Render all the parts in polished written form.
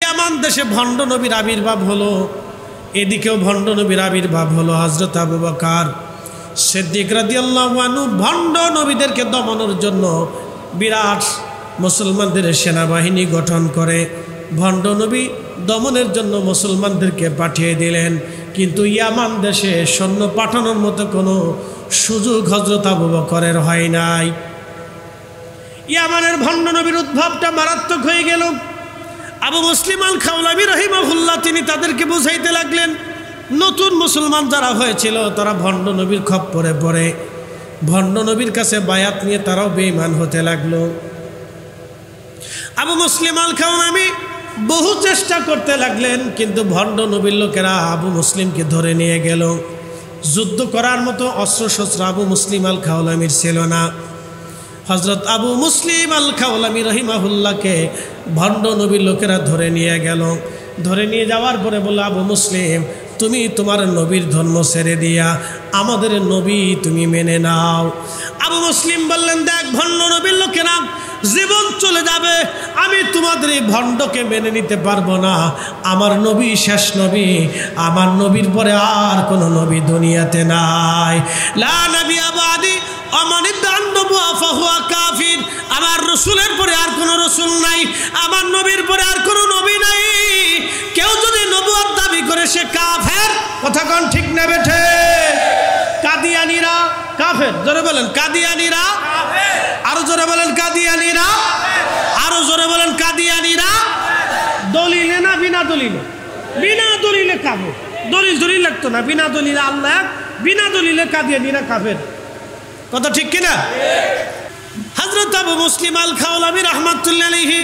ইয়ামান দেশে ভণ্ড নবীর আবির্ভাব হলো, এদিকেও ভণ্ড নবীর আবির্ভাব হলো। হযরত আবু বকর সিদ্দিক রাদিয়াল্লাহু আনহু ভণ্ড নবীদেরকে দমনের জন্য বিরাট মুসলমানদের সেনাবাহিনী গঠন করে ভণ্ড নবী দমনের জন্য মুসলমানদেরকে পাঠিয়ে দিলেন। কিন্তু ইয়ামান দেশে সৈন্য পাঠানোর মতো কোনো সুযোগ হযরত আবু বকরের হয় নাই। ইয়ামানের ভণ্ড নবীর উদ্ভবটা মারাত্মক হয়ে গেল। আবু মুসলিম আল খাওলাবি রাহিমাহুল্লাহ তিনি তাদেরকে বুঝাইতে লাগলেন, নতুন মুসলমান যারা হয়েছিল তারা ভণ্ড নবীর খপ্পরে পড়ে ভণ্ড নবীর কাছে বায়াত নিয়ে তারাও বেঈমান হতে লাগলো। আবু মুসলিম আল খাওলাবি বহু চেষ্টা করতে লাগলেন, কিন্তু ভণ্ড নবীর লোকেরা আবু মুসলিমকে ধরে নিয়ে গেল। যুদ্ধ করার মতো অস্ত্রশস্ত্র আবু মুসলিম আল খাওলামির ছিল না। হযরত আবু মুসলিম আল খাওলামি রহিমাহুল্লাহকে ভণ্ড নবীর লোকেরা ধরে নিয়ে গেল। ধরে নিয়ে যাওয়ার পরে বলল, আবু মুসলিম তুমি তোমার নবীর ধর্ম ছেড়ে দিয়া আমাদের নবী তুমি মেনে নাও। আবু মুসলিম বললেন, দেখ ভণ্ড নবীর লোকেরা জীবন চলে যাবে, আমি তোমাদের এই ভণ্ডকে মেনে নিতে পারবো না। আমার নবী শেষ নবী, আমার নবীর পরে আর কোনো নবী দুনিয়াতে নাই। লা নবিয়্যা বাদি ওমান ইদ্দাআন নবুওয়া ফাহুয়া কাফির। আমার রসুলের পরে আর কোনো রসুল নাই, আমার নবীর পরে আর কোনো নবী নাই। কেউ যদি নবুয়ত দাবি করে সে কাফের। কথা কোন ঠিক না বেঠে? কাদিয়ানীরা কাফের, জোরে বলেন কাদিয়ানীরা কাফের। আরো জোরে বলেন কাদিয়ানীরা, আরো জোরে বলেন কাদিয়ানীরা। দলিলে না বিনা দলিলে? বিনা দলিলে কাফের। দলিল দলিল লাগতো না, বিনা দলিলে আল্লাহ, বিনা দলিলে কাদিয়ানীরা কাফের। কথা ঠিক কিনা? হযরত আবু মুসলিম আল খাওলাবি রাহমাতুল্লাহি আলাইহি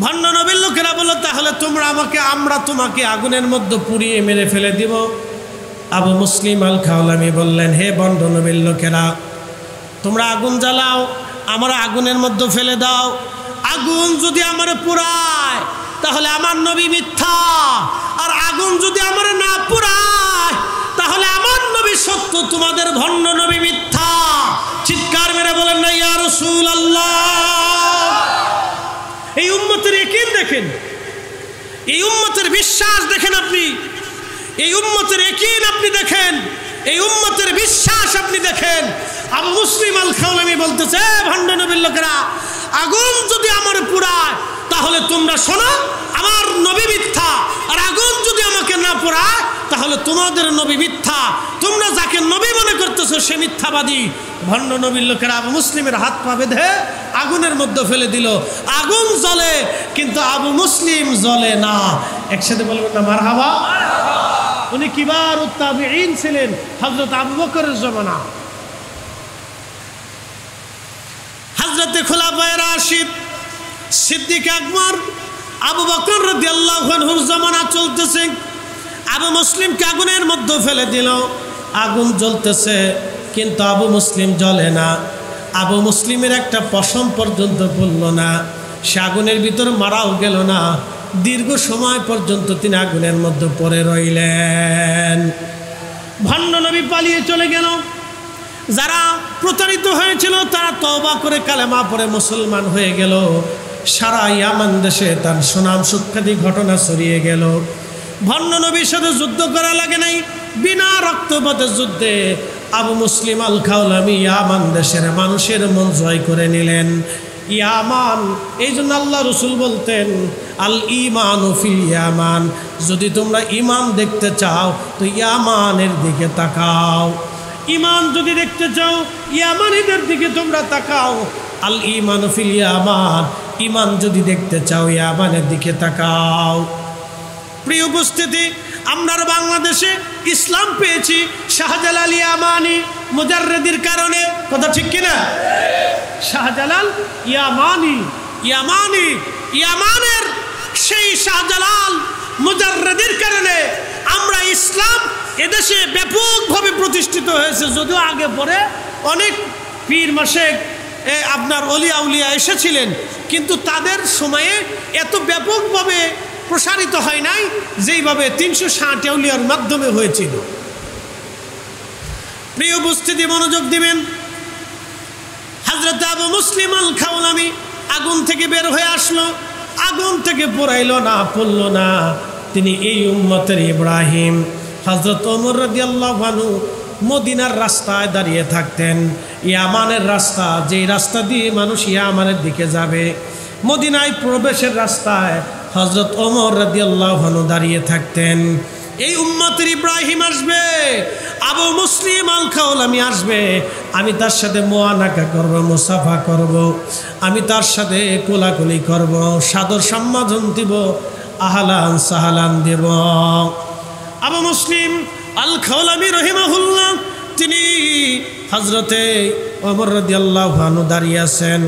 ভণ্ড নবীর লোকেরা বলল, তাহলে তোমরা আমাকে, আমরা তোমাকে আগুনের মধ্যে পুড়িয়ে মেরে ফেলে দিব। আবু মুসলিম আল খাওলামি বললেন, হে ভণ্ড নবীর লোকেরা, তোমরা আগুন জ্বালাও, আমরা আগুনের মধ্যে ফেলে দাও। আগুন যদি আমার পুরায় তাহলে আমার নবী মিথ্যা, আর আগুন যদি আমার না পুরায় তাহলে আমার নবী সত্য, তোমাদের ভণ্ড নবী মিথ্যা। চিৎকার মেরে বলেন না ইয়া রাসূলুল্লাহ। এই উম্মতের ইয়াকিন দেখেন, এই উম্মতের বিশ্বাস দেখেন, আপনি এই উম্মতের ইয়াকিন আপনি দেখেন, এই উম্মতের বিশ্বাস আপনি দেখেন। আবু মুসলিম আল খাওলামি বলতেছে, ভণ্ড নবীর লোকেরা, আগুন যদি আমার পুরায় তাহলে তোমরা শোনো, আমার নবী মিথ্যা, আর আগুন যদি আমাকে না পুরায় তাহলে তোমাদের নবী মিথ্যা। তোমরা যাকে নবী মনে করতেছো সে মিথ্যাবাদী। ভণ্ড নবীর লোকেরা আবু মুসলিমের হাত পা বেঁধে আগুনের মধ্যে ফেলে দিল। আগুন জ্বলে কিন্তু আবু মুসলিম জ্বলে না। একসাথে বলবেন না মারহাবা। উনি কিবার তাবিঈন ছিলেন, হযরত আবু বকরের জামানা। হযরতে খুলাফায়ে রাশিদ সিদ্দিক আকবর আবু বকর রাদিয়াল্লাহু আনহুর জামানা চলতেছে। আবু মুসলিমকে আগুনের মধ্যে ফেলে দিল। আগুন জ্বলতেছে কিন্তু আবু মুসলিম জ্বলে না। আবু মুসলিমের একটা পশম পর্যন্ত পড়ল না, সে আগুনের ভিতর মারাও গেল না। দীর্ঘ সময় পর্যন্ত তিনি আগুনের মধ্যে পড়ে রইলেন। ভণ্ড নবী পালিয়ে চলে গেল। যারা প্রতারিত হয়েছিল তারা তওবা করে কালেমা পড়ে মুসলমান হয়ে গেল। সারা ইয়ামান দেশে তার সুনাম সুখ্যাতি ঘটনা ছড়িয়ে গেল। ভণ্ড নবীর সাথে যুদ্ধ করা লাগে নাই, বিনা রক্তপাতের যুদ্ধে আবু মুসলিম আল খাওলামি ইয়ামান দেশের মানুষের মন জয় করে নিলেন। ইয়ামান, এই জন্য আল্লাহ রসুল বলতেন আল ঈমানু ফিল ইয়ামান, যদি তোমরা ঈমান দেখতে চাও তো ইয়ামানের দিকে তাকাও। ঈমান যদি দেখতে চাও ইয়ামানিদের দিকে তোমরা তাকাও। আল ঈমানু ফিল ইয়ামান, ঈমান যদি দেখতে চাও ইয়ামানের দিকে তাকাও। প্রিয় উপস্থিতি, আমরা বাংলাদেশে ইসলাম পেয়েছি শাহজালাল ইয়ামানি মুজাররিদের কারণে। কথা ঠিক কিনা? শাহজালাল ইয়ামানি, ইয়ামানি, ইয়ামানের সেই শাহজালাল মুজাররিদের কারণে আমরা ইসলাম এদেশে ব্যাপকভাবে প্রতিষ্ঠিত হয়েছে। যদিও আগে পরে অনেক পীর মাশেক আপনার অলিয়া উলিয়া এসেছিলেন, কিন্তু তাদের সময়ে এত ব্যাপকভাবে প্রসারিত হয় নাই যেইভাবে 360 আউলিয়ার মাধ্যমে হয়েছিল। প্রিয় উপস্থিতি, মনোযোগ দিবেন। হযরত আবু মুসলিম আল খাওলামি আগুন থেকে বের হয়ে আসলো। আগুন থেকে পোড়াইল না, পড়ল না। তিনি এই উম্মতের ইব্রাহিম। হযরত ওমর রাদিয়াল্লাহু আনহু মদিনার রাস্তায় দাঁড়িয়ে থাকতেন, ইয়ামানের রাস্তা, যেই রাস্তা দিয়ে মানুষ ইয়ামানের দিকে যাবে, মদিনায় প্রবেশের রাস্তায় হযরত ওমর রাদিয়াল্লাহু আনহু দাঁড়িয়ে থাকতেন। এই উম্মতের ইব্রাহিম আসবে, আবু মুসলিম আল খাওলামি আসবে, আমি তার সাথে মুআনাকা করব, মুসাফা করব, আমি তার সাথে কোলাকুলি করব, সাদর সম্বোধন দিব, আহলান সাহলান দেব। আবু মুসলিম আল খাওলামি রহিমাহুল্লাহ তিনি হযরতে ওমর রাদিয়াল্লাহু আনহু দাঁড়িয়ে আছেন।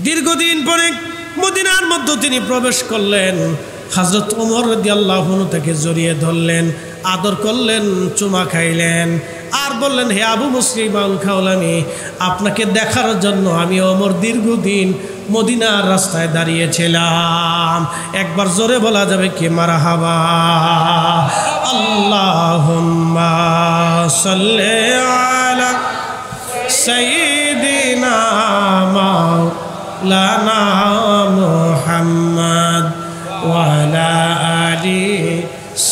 দীর্ঘদিন পরে মদিনার মধ্যে তিনি প্রবেশ করলেন। হযরত ওমর রাদিয়াল্লাহু আনহু তাকে জড়িয়ে ধরলেন, আদর করলেন, চুমা খাইলেন, আর বললেন, হে আবু মুসলিম আল খাওলামি, আপনাকে দেখার জন্য আমি ওমর দীর্ঘদিন মদিনার রাস্তায় দাঁড়িয়েছিলাম। একবার জোরে বলা যাবে কি মারহাবা? আল্লাহুম্মা সাল্লি আলা সাইয়্যিদিনা মাওলানা মুহাম্মদ ওয়া আলা আলি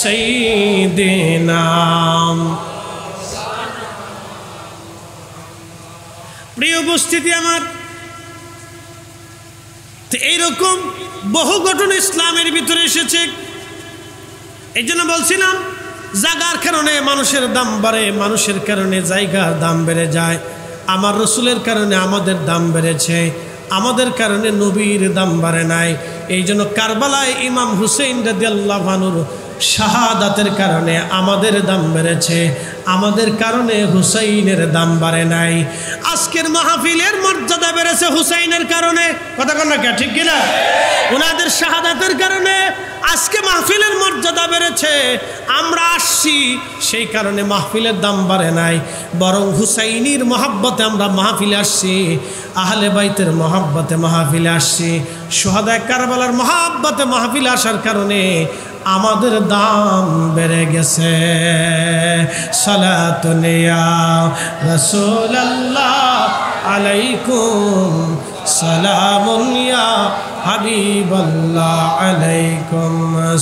সাইয়্যিদিনা। প্রিয় উপস্থিতি আমার, তো এইরকম বহু ঘটনা ইসলামের ভিতরে এসেছে। এই জন্য বলছিলাম, জায়গার কারণে মানুষের দাম বাড়ে, মানুষের কারণে জায়গার দাম বেড়ে যায়। আমার রসুলের কারণে আমাদের দাম বেড়েছে, আমাদের কারণে নবীর দাম বাড়ে নাই। এই জন্য কারবালায় ইমাম হুসেইন রাদিয়াল্লাহু আনহুর শাহাদাতের কারণে আমাদের দাম বেড়েছে, আমাদের কারণে হুসাইনের দাম বাড়ে নাই। আজকের মাহফিলের মর্যাদা বেড়েছে হুসাইনের কারণে, কথা কন না কে, ঠিক কিনা? ওনাদের শাহাদাতের কারণে আজকে মাহফিলের মর্যাদা বেড়েছে। আমরা আসছি, সেই কারণে মাহফিলের দাম বাড়ে নাই, বরং হুসাইনির মহাব্বতে আমরা মাহফিলে আসছি, আহলে বাইতের মহাব্বতে মাহফিলে আসছি, শুহাদায়ে কারবালার মহাব্বতে মাহফিলে আসার কারণে আমাদের দাম বেড়ে গেছে। সালাতুন ইয়া রাসূলুল্লাহ আলাইকুম, সালামুন ইয়া হাবিবাল্লাহ আলাইকুম,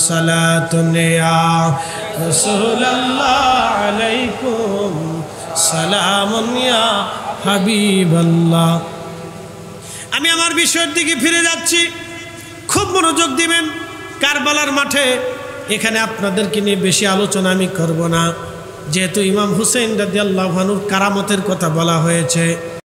সালাতুন ইয়া রাসূলুল্লাহ আলাইকুম, সালামুন ইয়া হাবিবাল্লাহ। আমি আমার বিষয়ের দিকে ফিরে যাচ্ছি, খুব মনোযোগ দিবেন। কারবালার মাঠে, এখানে আপনাদেরকে নিয়ে বেশি আলোচনা আমি করব না, যেহেতু ইমাম হুসেইন রাদিয়াল্লাহু আনহুর কারামতের কথা বলা হয়েছে।